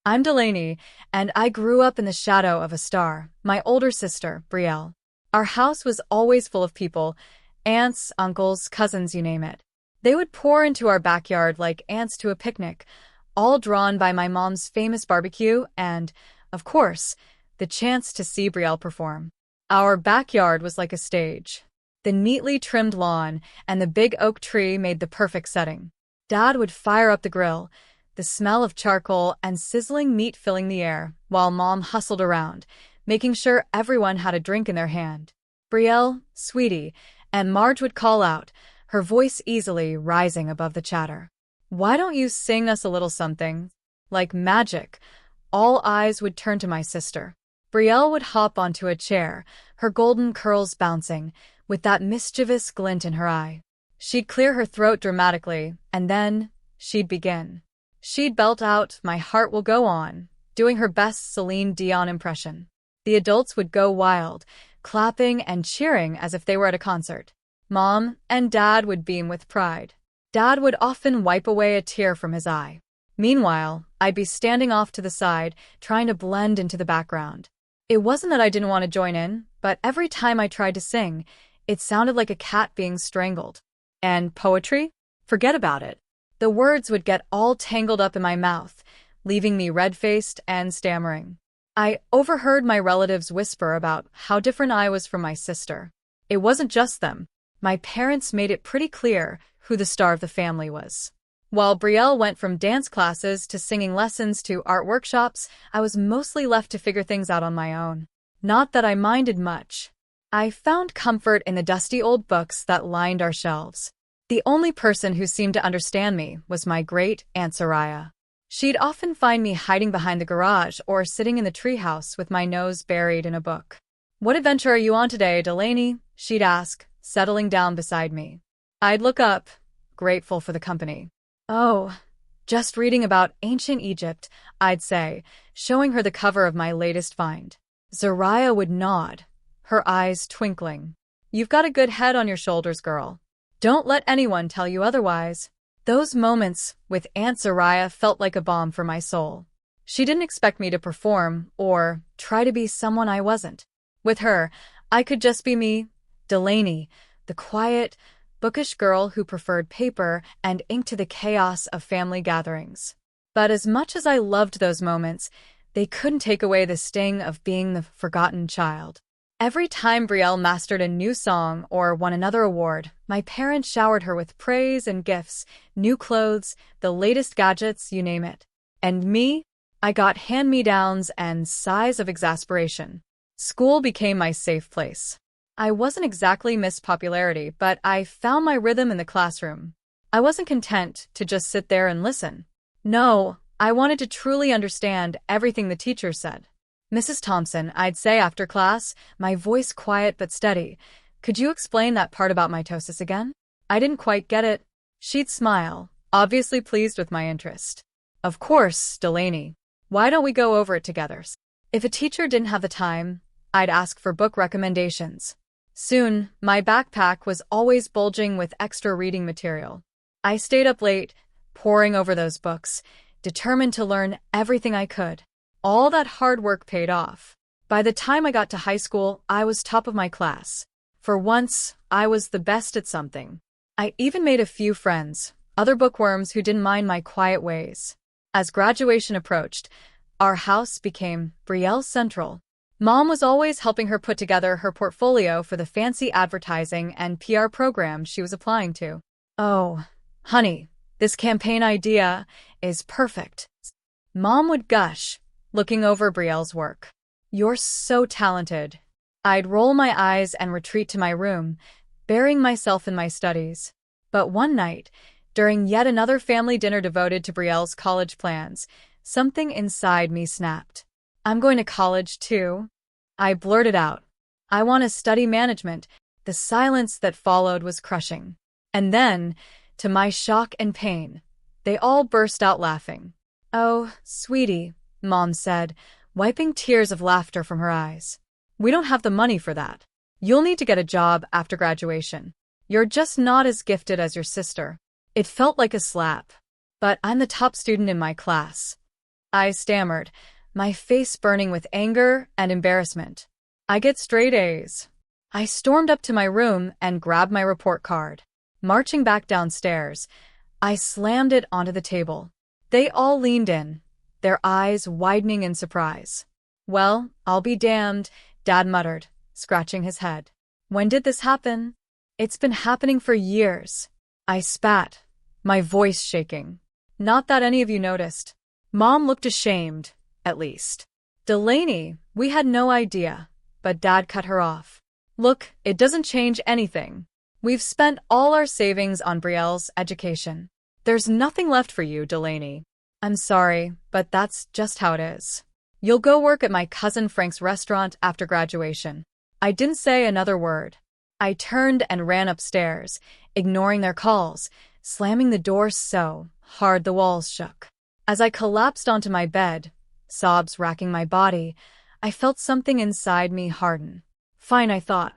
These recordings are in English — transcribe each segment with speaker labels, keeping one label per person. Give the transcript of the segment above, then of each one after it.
Speaker 1: I'm Delaney, and I grew up in the shadow of a star, my older sister, Brielle. Our house was always full of people, aunts, uncles, cousins, you name it. They would pour into our backyard like ants to a picnic, all drawn by my mom's famous barbecue and, of course, the chance to see Brielle perform. Our backyard was like a stage. The neatly trimmed lawn and the big oak tree made the perfect setting. Dad would fire up the grill, the smell of charcoal and sizzling meat filling the air, while Mom hustled around, making sure everyone had a drink in their hand. Brielle, sweetie, and Marge would call out, her voice easily rising above the chatter. Why don't you sing us a little something? Like magic, all eyes would turn to my sister. Brielle would hop onto a chair, her golden curls bouncing, with that mischievous glint in her eye. She'd clear her throat dramatically, and then she'd begin. She'd belt out, "My heart will go on," doing her best Celine Dion impression. The adults would go wild, clapping and cheering as if they were at a concert. Mom and Dad would beam with pride. Dad would often wipe away a tear from his eye. Meanwhile, I'd be standing off to the side, trying to blend into the background. It wasn't that I didn't want to join in, but every time I tried to sing, it sounded like a cat being strangled. And poetry? Forget about it. The words would get all tangled up in my mouth, leaving me red-faced and stammering. I overheard my relatives whisper about how different I was from my sister. It wasn't just them. My parents made it pretty clear who the star of the family was. While Brielle went from dance classes to singing lessons to art workshops, I was mostly left to figure things out on my own. Not that I minded much. I found comfort in the dusty old books that lined our shelves. The only person who seemed to understand me was my great-aunt Soraya. She'd often find me hiding behind the garage or sitting in the treehouse with my nose buried in a book. "What adventure are you on today, Delaney?" she'd ask, settling down beside me. I'd look up, grateful for the company. "Oh, just reading about ancient Egypt," I'd say, showing her the cover of my latest find. Soraya would nod, her eyes twinkling. "You've got a good head on your shoulders, girl. Don't let anyone tell you otherwise." Those moments with Aunt Soraya felt like a balm for my soul. She didn't expect me to perform or try to be someone I wasn't. With her, I could just be me, Delaney, the quiet, bookish girl who preferred paper and ink to the chaos of family gatherings. But as much as I loved those moments, they couldn't take away the sting of being the forgotten child. Every time Brielle mastered a new song or won another award, my parents showered her with praise and gifts, new clothes, the latest gadgets, you name it. And me? I got hand-me-downs and sighs of exasperation. School became my safe place. I wasn't exactly Miss Popularity, but I found my rhythm in the classroom. I wasn't content to just sit there and listen. No, I wanted to truly understand everything the teacher said. "Mrs. Thompson," I'd say after class, my voice quiet but steady, "could you explain that part about mitosis again? I didn't quite get it." She'd smile, obviously pleased with my interest. "Of course, Delaney. Why don't we go over it together?" If a teacher didn't have the time, I'd ask for book recommendations. Soon, my backpack was always bulging with extra reading material. I stayed up late, poring over those books, determined to learn everything I could. All that hard work paid off. By the time I got to high school, I was top of my class. For once, I was the best at something. I even made a few friends, other bookworms who didn't mind my quiet ways. As graduation approached, our house became Brielle Central. Mom was always helping her put together her portfolio for the fancy advertising and PR program she was applying to. "Oh, honey, this campaign idea is perfect," Mom would gush, looking over Brielle's work. "You're so talented." I'd roll my eyes and retreat to my room, burying myself in my studies. But one night, during yet another family dinner devoted to Brielle's college plans, something inside me snapped. "I'm going to college, too." I blurted out. "I want to study management." The silence that followed was crushing. And then, to my shock and pain, they all burst out laughing. "Oh, sweetie," Mom said, wiping tears of laughter from her eyes. "We don't have the money for that. You'll need to get a job after graduation. You're just not as gifted as your sister." It felt like a slap. But I'm the top student in my class. I stammered, my face burning with anger and embarrassment. I get straight A's. I stormed up to my room and grabbed my report card. Marching back downstairs, I slammed it onto the table. They all leaned in, their eyes widening in surprise. Well, I'll be damned, Dad muttered, scratching his head. When did this happen? It's been happening for years. I spat, my voice shaking. Not that any of you noticed. Mom looked ashamed, at least. Delaney, we had no idea, but Dad cut her off. Look, it doesn't change anything. We've spent all our savings on Brielle's education. There's nothing left for you, Delaney. I'm sorry, but that's just how it is. You'll go work at my cousin Frank's restaurant after graduation. I didn't say another word. I turned and ran upstairs, ignoring their calls, slamming the door so hard the walls shook. As I collapsed onto my bed, sobs racking my body, I felt something inside me harden. Fine, I thought.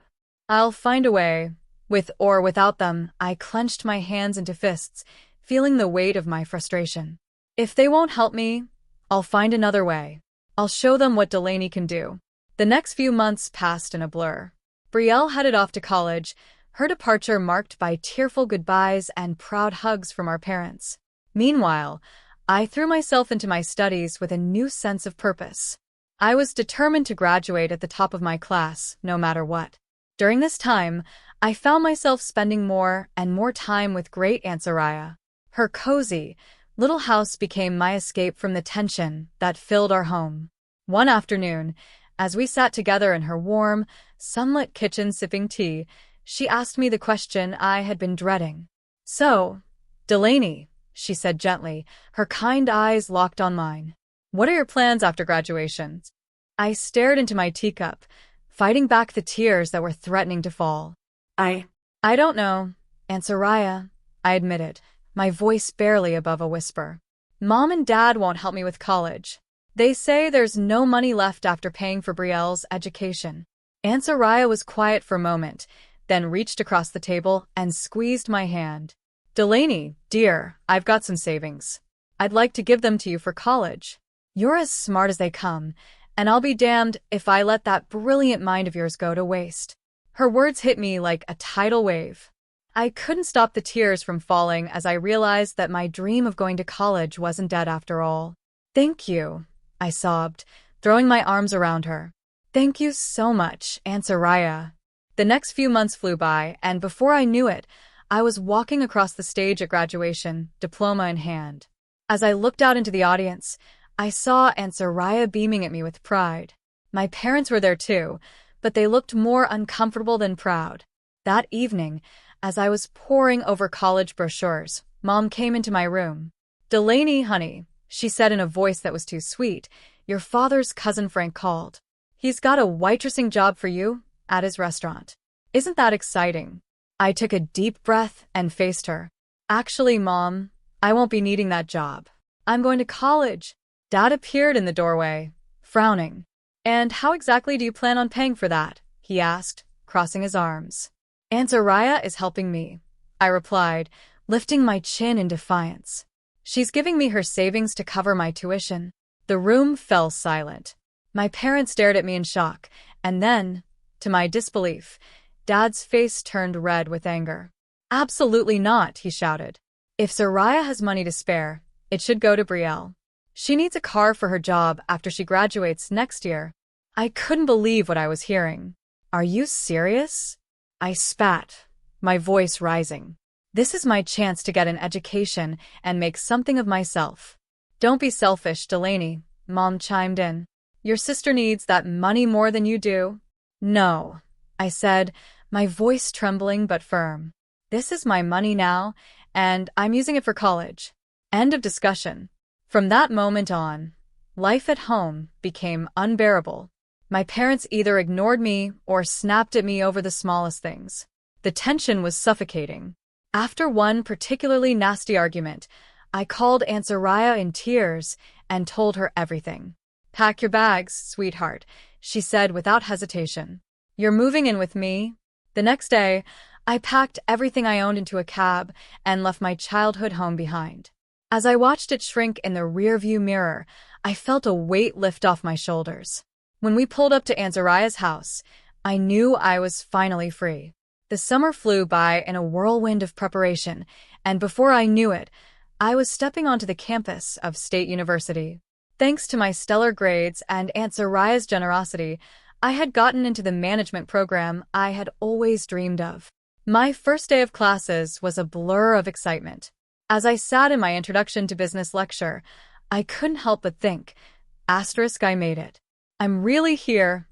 Speaker 1: I'll find a way. With or without them, I clenched my hands into fists, feeling the weight of my frustration. If they won't help me, I'll find another way. I'll show them what Delaney can do. The next few months passed in a blur. Brielle headed off to college, her departure marked by tearful goodbyes and proud hugs from our parents. Meanwhile, I threw myself into my studies with a new sense of purpose. I was determined to graduate at the top of my class, no matter what. During this time, I found myself spending more and more time with great Aunt Soraya. Her cozy, little house became my escape from the tension that filled our home. One afternoon, as we sat together in her warm, sunlit kitchen sipping tea, she asked me the question I had been dreading. So, Delaney, she said gently, her kind eyes locked on mine. What are your plans after graduation? I stared into my teacup, fighting back the tears that were threatening to fall. I don't know, Aunt Soraya, I admitted, my voice barely above a whisper. Mom and Dad won't help me with college. They say there's no money left after paying for Brielle's education. Aunt Soraya was quiet for a moment, then reached across the table and squeezed my hand. Delaney, dear, I've got some savings. I'd like to give them to you for college. You're as smart as they come, and I'll be damned if I let that brilliant mind of yours go to waste. Her words hit me like a tidal wave. I couldn't stop the tears from falling as I realized that my dream of going to college wasn't dead after all. Thank you, I sobbed, throwing my arms around her. Thank you so much, Aunt Soraya. The next few months flew by, and before I knew it, I was walking across the stage at graduation, diploma in hand. As I looked out into the audience, I saw Aunt Soraya beaming at me with pride. My parents were there too, but they looked more uncomfortable than proud. That evening, as I was poring over college brochures, Mom came into my room. Delaney, honey, she said in a voice that was too sweet, your father's cousin Frank called. He's got a waitressing job for you at his restaurant. Isn't that exciting? I took a deep breath and faced her. Actually, Mom, I won't be needing that job. I'm going to college. Dad appeared in the doorway, frowning. And how exactly do you plan on paying for that? He asked, crossing his arms. Aunt Soraya is helping me, I replied, lifting my chin in defiance. She's giving me her savings to cover my tuition. The room fell silent. My parents stared at me in shock, and then, to my disbelief, Dad's face turned red with anger. Absolutely not, he shouted. If Soraya has money to spare, it should go to Brielle. She needs a car for her job after she graduates next year. I couldn't believe what I was hearing. Are you serious? I spat, my voice rising. This is my chance to get an education and make something of myself. Don't be selfish, Delaney, Mom chimed in. Your sister needs that money more than you do. No, I said, my voice trembling but firm. This is my money now, and I'm using it for college. End of discussion. From that moment on, life at home became unbearable. My parents either ignored me or snapped at me over the smallest things. The tension was suffocating. After one particularly nasty argument, I called Aunt Soraya in tears and told her everything. Pack your bags, sweetheart, she said without hesitation. You're moving in with me? The next day, I packed everything I owned into a cab and left my childhood home behind. As I watched it shrink in the rearview mirror, I felt a weight lift off my shoulders. When we pulled up to Aunt Zariah's house, I knew I was finally free. The summer flew by in a whirlwind of preparation, and before I knew it, I was stepping onto the campus of State University. Thanks to my stellar grades and Aunt Zariah's generosity, I had gotten into the management program I had always dreamed of. My first day of classes was a blur of excitement. As I sat in my introduction to business lecture, I couldn't help but think, I made it. I'm really here,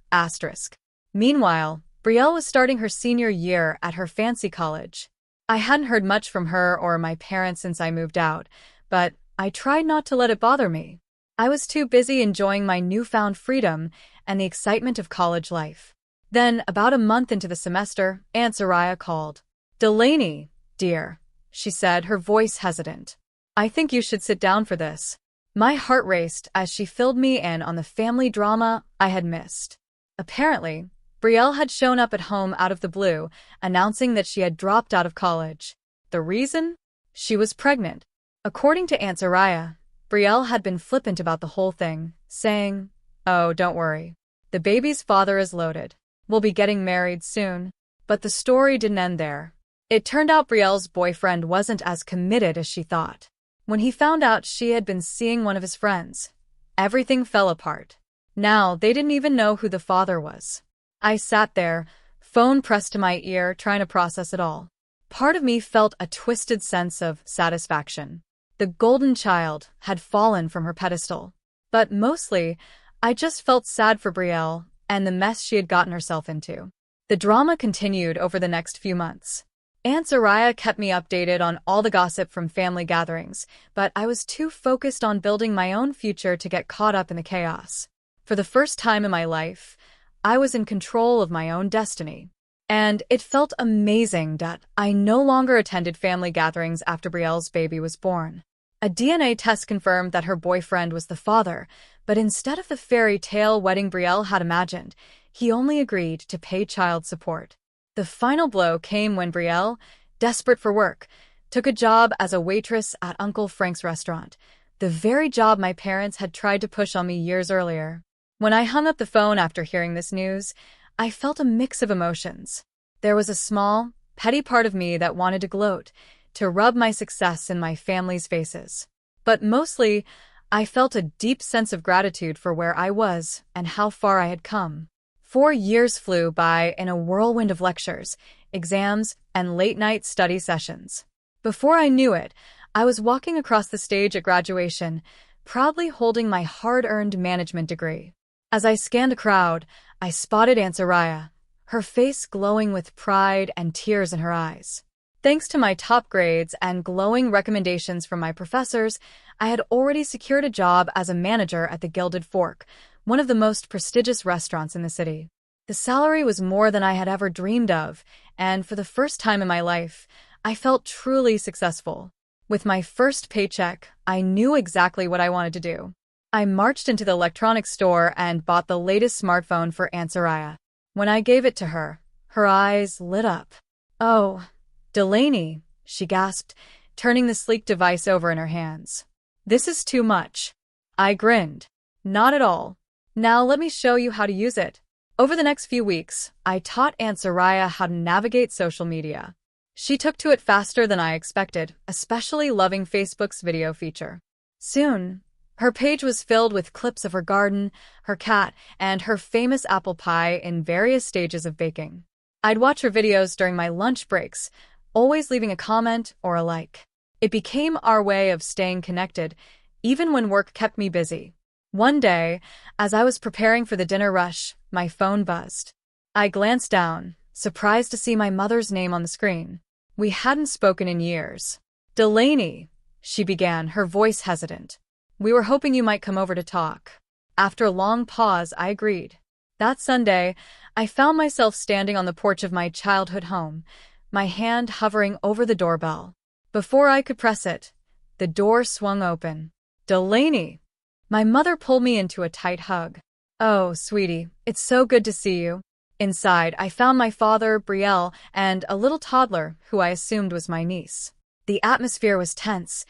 Speaker 1: Meanwhile, Brielle was starting her senior year at her fancy college. I hadn't heard much from her or my parents since I moved out, but I tried not to let it bother me. I was too busy enjoying my newfound freedom and the excitement of college life. Then, about a month into the semester, Aunt Zariah called. "Delaney, dear," she said, her voice hesitant. "I think you should sit down for this." My heart raced as she filled me in on the family drama I had missed. Apparently, Brielle had shown up at home out of the blue, announcing that she had dropped out of college. The reason? She was pregnant. According to Aunt Zariah, Brielle had been flippant about the whole thing, saying, "Oh, don't worry. The baby's father is loaded. We'll be getting married soon." But the story didn't end there. It turned out Brielle's boyfriend wasn't as committed as she thought. When he found out she had been seeing one of his friends, everything fell apart. Now, they didn't even know who the father was. I sat there, phone pressed to my ear, trying to process it all. Part of me felt a twisted sense of satisfaction. The golden child had fallen from her pedestal. But mostly, I just felt sad for Brielle and the mess she had gotten herself into. The drama continued over the next few months. Aunt Zariah kept me updated on all the gossip from family gatherings, but I was too focused on building my own future to get caught up in the chaos. For the first time in my life, I was in control of my own destiny. And it felt amazing that I no longer attended family gatherings after Brielle's baby was born. A DNA test confirmed that her boyfriend was the father, but instead of the fairy tale wedding Brielle had imagined, he only agreed to pay child support. The final blow came when Brielle, desperate for work, took a job as a waitress at Uncle Frank's restaurant, the very job my parents had tried to push on me years earlier. When I hung up the phone after hearing this news, I felt a mix of emotions. There was a small, petty part of me that wanted to gloat, to rub my success in my family's faces. But mostly, I felt a deep sense of gratitude for where I was and how far I had come. 4 years flew by in a whirlwind of lectures, exams, and late-night study sessions. Before I knew it, I was walking across the stage at graduation, proudly holding my hard-earned management degree. As I scanned the crowd, I spotted Aunt Zariah, her face glowing with pride and tears in her eyes. Thanks to my top grades and glowing recommendations from my professors, I had already secured a job as a manager at the Gilded Fork, one of the most prestigious restaurants in the city. The salary was more than I had ever dreamed of, and for the first time in my life, I felt truly successful. With my first paycheck, I knew exactly what I wanted to do. I marched into the electronics store and bought the latest smartphone for Aunt Zariah. When I gave it to her, her eyes lit up. "Oh, Delaney," she gasped, turning the sleek device over in her hands. "This is too much." I grinned. "Not at all. Now let me show you how to use it." Over the next few weeks, I taught Aunt Zariah how to navigate social media. She took to it faster than I expected, especially loving Facebook's video feature. Soon, her page was filled with clips of her garden, her cat, and her famous apple pie in various stages of baking. I'd watch her videos during my lunch breaks, always leaving a comment or a like. It became our way of staying connected, even when work kept me busy. One day, as I was preparing for the dinner rush, my phone buzzed. I glanced down, surprised to see my mother's name on the screen. We hadn't spoken in years. "Delaney," she began, her voice hesitant. "We were hoping you might come over to talk." After a long pause, I agreed. That Sunday, I found myself standing on the porch of my childhood home, my hand hovering over the doorbell. Before I could press it, the door swung open. "Delaney!" My mother pulled me into a tight hug. "Oh, sweetie, it's so good to see you." Inside, I found my father, Brielle, and a little toddler who I assumed was my niece. The atmosphere was tense,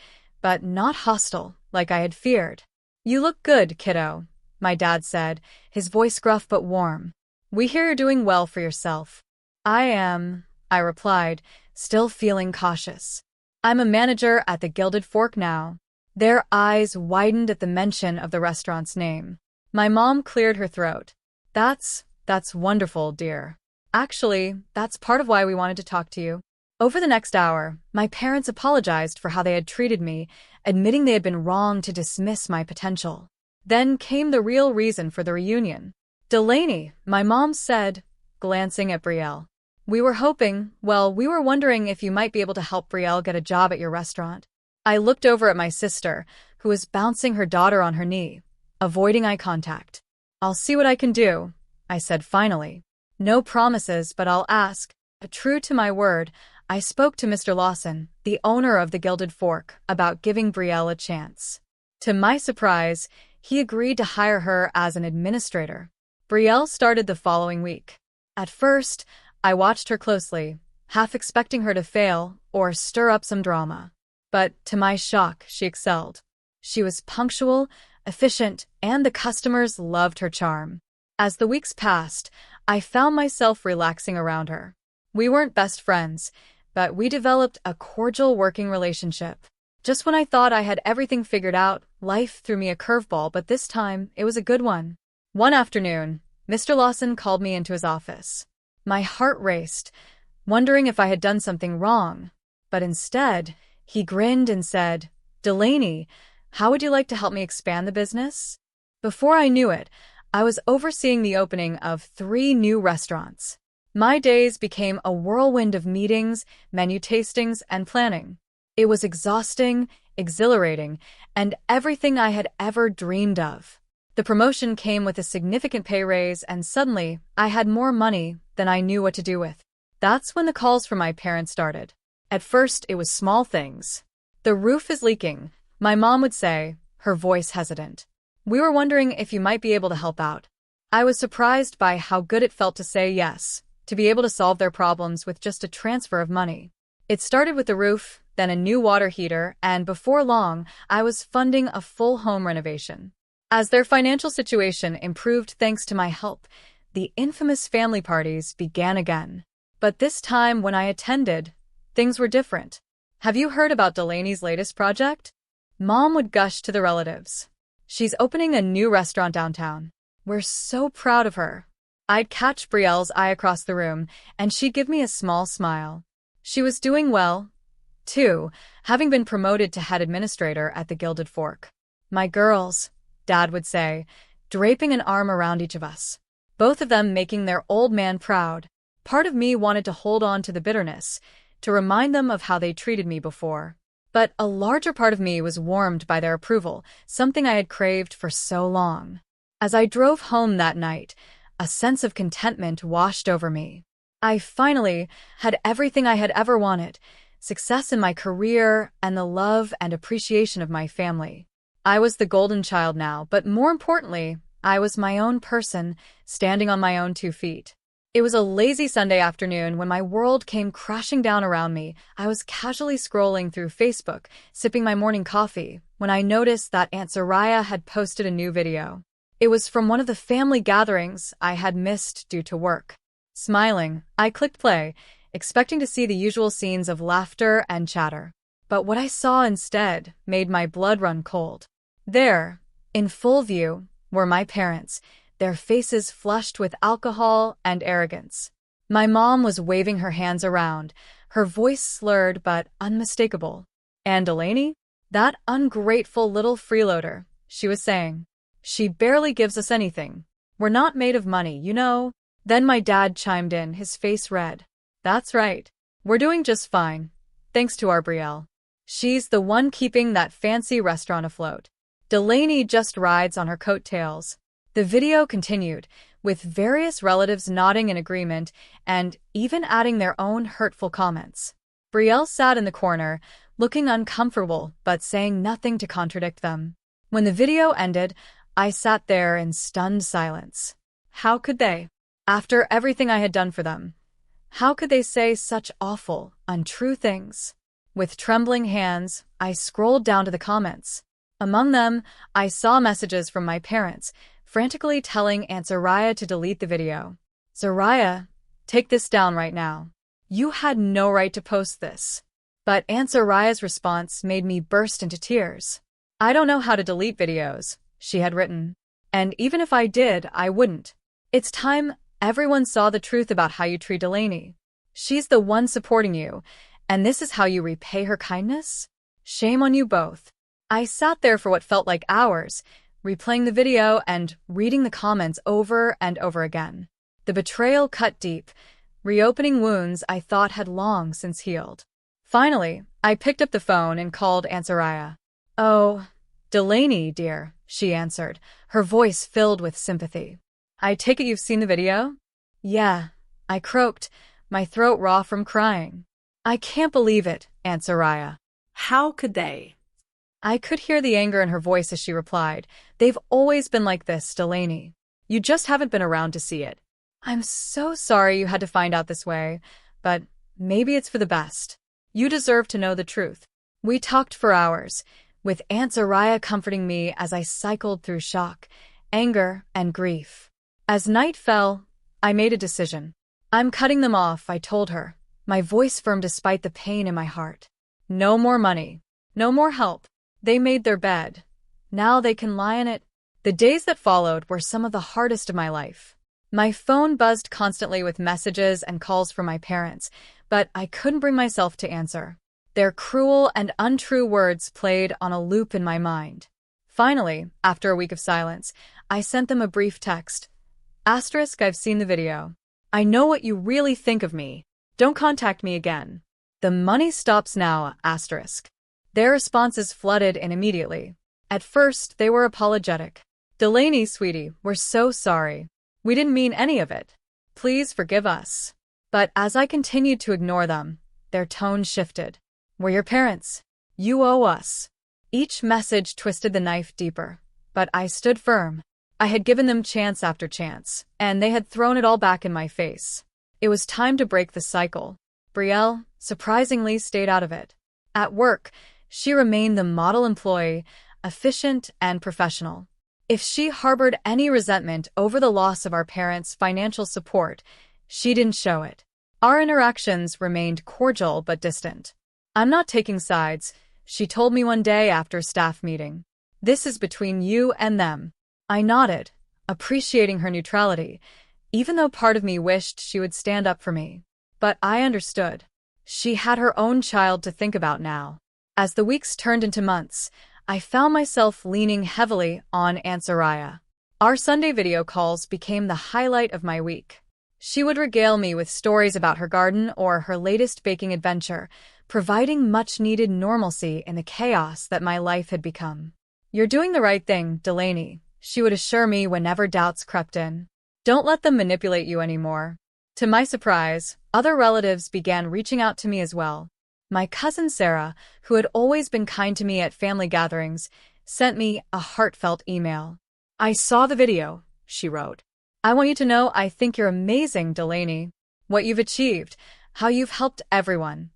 Speaker 1: but not hostile, like I had feared. "You look good, kiddo," my dad said, his voice gruff but warm. "We hear you're doing well for yourself." "I am," I replied, still feeling cautious. "I'm a manager at the Gilded Fork now." Their eyes widened at the mention of the restaurant's name. My mom cleared her throat. That's wonderful, dear. Actually, that's part of why we wanted to talk to you." Over the next hour, my parents apologized for how they had treated me, admitting they had been wrong to dismiss my potential. Then came the real reason for the reunion. "Delaney," my mom said, glancing at Brielle. We were wondering if you might be able to help Brielle get a job at your restaurant." I looked over at my sister, who was bouncing her daughter on her knee, avoiding eye contact. "I'll see what I can do," I said finally. "No promises, but I'll ask." True to my word, I spoke to Mr. Lawson, the owner of the Gilded Fork, about giving Brielle a chance. To my surprise, he agreed to hire her as an administrator. Brielle started the following week. At first, I watched her closely, half expecting her to fail or stir up some drama. But to my shock, she excelled. She was punctual, efficient, and the customers loved her charm. As the weeks passed, I found myself relaxing around her. We weren't best friends, but we developed a cordial working relationship. Just when I thought I had everything figured out, life threw me a curveball, but this time, it was a good one. One afternoon, Mr. Lawson called me into his office. My heart raced, wondering if I had done something wrong. But instead, he grinned and said, "Delaney, how would you like to help me expand the business?" Before I knew it, I was overseeing the opening of 3 new restaurants. My days became a whirlwind of meetings, menu tastings, and planning. It was exhausting, exhilarating, and everything I had ever dreamed of. The promotion came with a significant pay raise, and suddenly, I had more money than I knew what to do with. That's when the calls from my parents started. At first, it was small things. "The roof is leaking," my mom would say, her voice hesitant. "We were wondering if you might be able to help out." I was surprised by how good it felt to say yes, to be able to solve their problems with just a transfer of money. It started with the roof, then a new water heater, and before long, I was funding a full home renovation. As their financial situation improved thanks to my help, the infamous family parties began again. But this time when I attended, things were different. "Have you heard about Delaney's latest project?" Mom would gush to the relatives. "She's opening a new restaurant downtown. We're so proud of her." I'd catch Brielle's eye across the room, and she'd give me a small smile. She was doing well, too, having been promoted to head administrator at the Gilded Fork. "My girls," Dad would say, draping an arm around each of us. Both of them making their old man proud. Part of me wanted to hold on to the bitterness, to remind them of how they treated me before. But a larger part of me was warmed by their approval, something I had craved for so long. As I drove home that night, a sense of contentment washed over me. I finally had everything I had ever wanted: success in my career and the love and appreciation of my family. I was the golden child now, but more importantly, I was my own person, standing on my own 2 feet. It was a lazy Sunday afternoon when my world came crashing down around me. I was casually scrolling through Facebook, sipping my morning coffee, when I noticed that Aunt Zariah had posted a new video. It was from one of the family gatherings I had missed due to work. Smiling, I clicked play, expecting to see the usual scenes of laughter and chatter. But what I saw instead made my blood run cold. There, in full view, were my parents, their faces flushed with alcohol and arrogance. My mom was waving her hands around, her voice slurred but unmistakable. "And Delaney? That ungrateful little freeloader," she was saying. "She barely gives us anything. We're not made of money, you know." Then my dad chimed in, his face red. "That's right. We're doing just fine, thanks to our Brielle. She's the one keeping that fancy restaurant afloat. Delaney just rides on her coattails." The video continued, with various relatives nodding in agreement and even adding their own hurtful comments. Brielle sat in the corner, looking uncomfortable but saying nothing to contradict them. When the video ended, I sat there in stunned silence. How could they? After everything I had done for them, how could they say such awful, untrue things? With trembling hands, I scrolled down to the comments. Among them, I saw messages from my parents, frantically telling Aunt Zariah to delete the video. "Zariah, take this down right now. You had no right to post this." But Aunt Zariah's response made me burst into tears. "I don't know how to delete videos," she had written. "And even if I did, I wouldn't. It's time everyone saw the truth about how you treat Delaney. She's the one supporting you, and this is how you repay her kindness? Shame on you both." I sat there for what felt like hours, replaying the video and reading the comments over and over again. The betrayal cut deep, reopening wounds I thought had long since healed. Finally, I picked up the phone and called Aunt Zariah. "Oh, Delaney, dear," she answered, her voice filled with sympathy. "I take it you've seen the video?" "Yeah," I croaked, my throat raw from crying. "I can't believe it, Aunt Zariah."
Speaker 2: "How could they?"
Speaker 1: I could hear the anger in her voice as she replied. "They've always been like this, Delaney. You just haven't been around to see it. I'm so sorry you had to find out this way, but maybe it's for the best. You deserve to know the truth." We talked for hours, with Aunt Zariah comforting me as I cycled through shock, anger, and grief. As night fell, I made a decision. "I'm cutting them off," I told her, my voice firm despite the pain in my heart. "No more money. No more help. They made their bed. Now they can lie in it." The days that followed were some of the hardest of my life. My phone buzzed constantly with messages and calls from my parents, but I couldn't bring myself to answer. Their cruel and untrue words played on a loop in my mind. Finally, after a week of silence, I sent them a brief text. "Asterisk, I've seen the video. I know what you really think of me. Don't contact me again. The money stops now, asterisk." Their responses flooded in immediately. At first, they were apologetic. "Delaney, sweetie, we're so sorry. We didn't mean any of it. Please forgive us." But as I continued to ignore them, their tone shifted. "We're your parents. You owe us." Each message twisted the knife deeper, but I stood firm. I had given them chance after chance, and they had thrown it all back in my face. It was time to break the cycle. Brielle, surprisingly, stayed out of it. At work, she remained the model employee, efficient and professional. If she harbored any resentment over the loss of our parents' financial support, she didn't show it. Our interactions remained cordial but distant. "I'm not taking sides," she told me one day after a staff meeting. "This is between you and them." I nodded, appreciating her neutrality, even though part of me wished she would stand up for me. But I understood. She had her own child to think about now. As the weeks turned into months, I found myself leaning heavily on Aunt Zariah. Our Sunday video calls became the highlight of my week. She would regale me with stories about her garden or her latest baking adventure, providing much-needed normalcy in the chaos that my life had become. "You're doing the right thing, Delaney," she would assure me whenever doubts crept in. "Don't let them manipulate you anymore." To my surprise, other relatives began reaching out to me as well. My cousin Sarah, who had always been kind to me at family gatherings, sent me a heartfelt email. "I saw the video," she wrote. "I want you to know I think you're amazing, Delaney. What you've achieved, how you've helped everyone.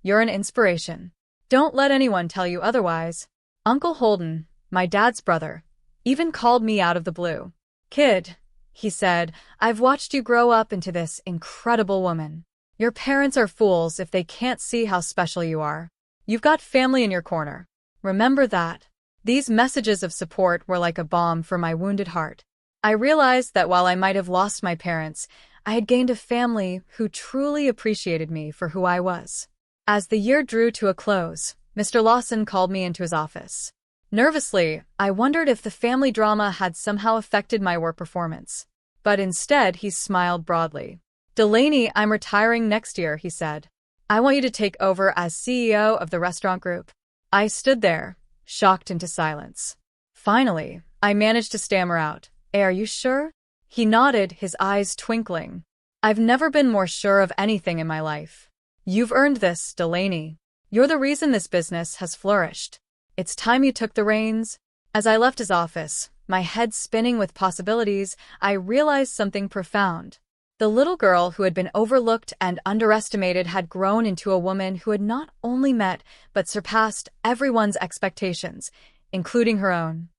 Speaker 1: You're an inspiration. Don't let anyone tell you otherwise." Uncle Holden, my dad's brother, even called me out of the blue. "Kid," he said, "I've watched you grow up into this incredible woman. Your parents are fools if they can't see how special you are. You've got family in your corner. Remember that." These messages of support were like a balm for my wounded heart. I realized that while I might have lost my parents, I had gained a family who truly appreciated me for who I was. As the year drew to a close, Mr. Lawson called me into his office. Nervously, I wondered if the family drama had somehow affected my work performance. But instead, he smiled broadly. "Delaney, I'm retiring next year," he said. "I want you to take over as CEO of the restaurant group." I stood there, shocked into silence. Finally, I managed to stammer out, "Are you sure?" He nodded, his eyes twinkling. "I've never been more sure of anything in my life. You've earned this, Delaney. You're the reason this business has flourished. It's time you took the reins." As I left his office, my head spinning with possibilities, I realized something profound. The little girl who had been overlooked and underestimated had grown into a woman who had not only met but surpassed everyone's expectations, including her own.